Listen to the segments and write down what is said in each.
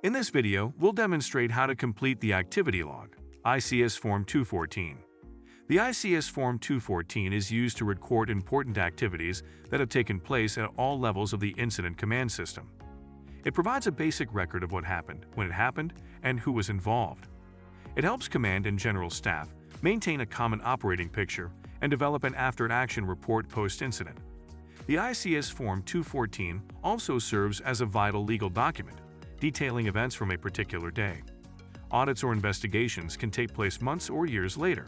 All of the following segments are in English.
In this video, we'll demonstrate how to complete the activity log, ICS Form 214. The ICS Form 214 is used to record important activities that have taken place at all levels of the incident command system. It provides a basic record of what happened, when it happened, and who was involved. It helps command and general staff maintain a common operating picture and develop an after-action report post-incident. The ICS Form 214 also serves as a vital legal document, detailing events from a particular day. Audits or investigations can take place months or years later.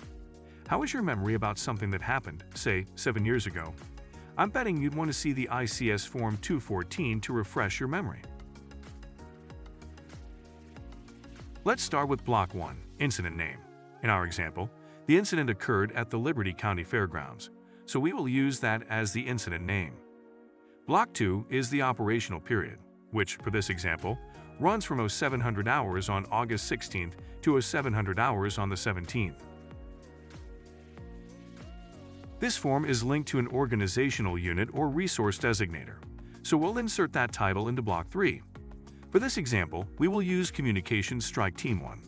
How is your memory about something that happened, say, 7 years ago? I'm betting you'd want to see the ICS Form 214 to refresh your memory. Let's start with Block 1, Incident Name. In our example, the incident occurred at the Liberty County Fairgrounds, so we will use that as the incident name. Block 2 is the operational period, which, for this example, runs from 0700 hours on August 16th to 0700 hours on the 17th. This form is linked to an organizational unit or resource designator, so we'll insert that title into Block 3. For this example, we will use Communications Strike Team 1.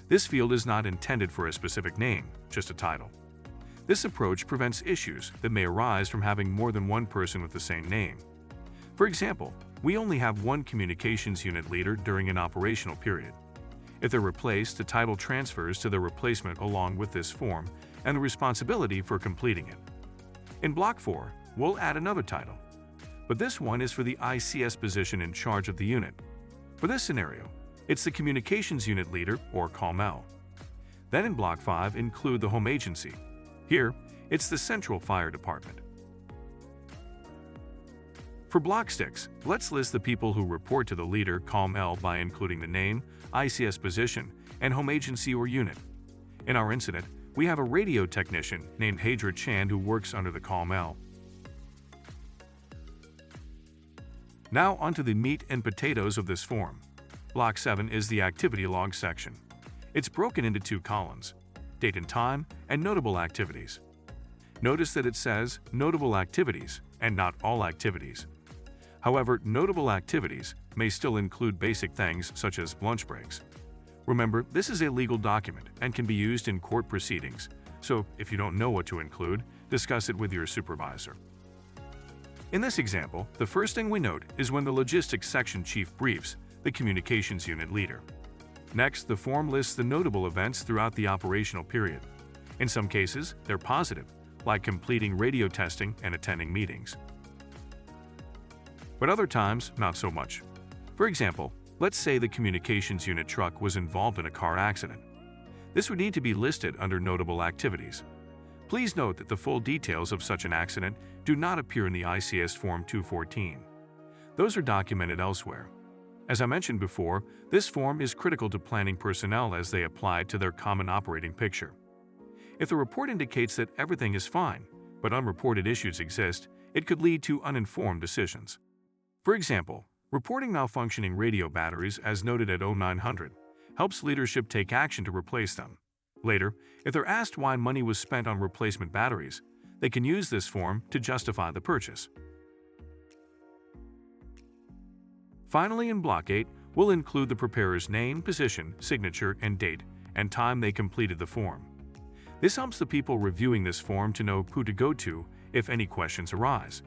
This field is not intended for a specific name, just a title. This approach prevents issues that may arise from having more than one person with the same name. For example, we only have one communications unit leader during an operational period. If they're replaced, the title transfers to the replacement along with this form and the responsibility for completing it. In Block 4, we'll add another title, but this one is for the ICS position in charge of the unit. For this scenario, it's the Communications Unit Leader, or COML. Then in Block 5, include the home agency. Here, it's the Central Fire Department. For Block 6, let's list the people who report to the leader, COML, by including the name, ICS position, and home agency or unit. In our incident, we have a radio technician named Hadra Chand who works under the COML. Now onto the meat and potatoes of this form. Block 7 is the activity log section. It's broken into 2 columns, date and time, and notable activities. Notice that it says notable activities and not all activities. However, notable activities may still include basic things such as lunch breaks. Remember, this is a legal document and can be used in court proceedings, so if you don't know what to include, discuss it with your supervisor. In this example, the first thing we note is when the logistics section chief briefs the communications unit leader. Next, the form lists the notable events throughout the operational period. In some cases, they're positive, like completing radio testing and attending meetings. But other times, not so much. For example, let's say the communications unit truck was involved in a car accident. This would need to be listed under notable activities. Please note that the full details of such an accident do not appear in the ICS Form 214. Those are documented elsewhere. As I mentioned before, this form is critical to planning personnel as they apply it to their common operating picture. If the report indicates that everything is fine, but unreported issues exist, it could lead to uninformed decisions. For example, reporting malfunctioning radio batteries as noted at 0900 helps leadership take action to replace them. Later, if they're asked why money was spent on replacement batteries, they can use this form to justify the purchase. Finally, in Block 8, we'll include the preparer's name, position, signature, and date, and time they completed the form. This helps the people reviewing this form to know who to go to if any questions arise.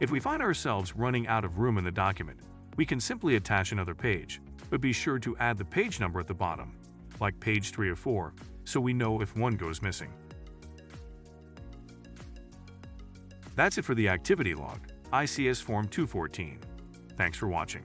If we find ourselves running out of room in the document, we can simply attach another page, but be sure to add the page number at the bottom, like page 3 or 4, so we know if one goes missing. That's it for the activity log, ICS Form 214. Thanks for watching.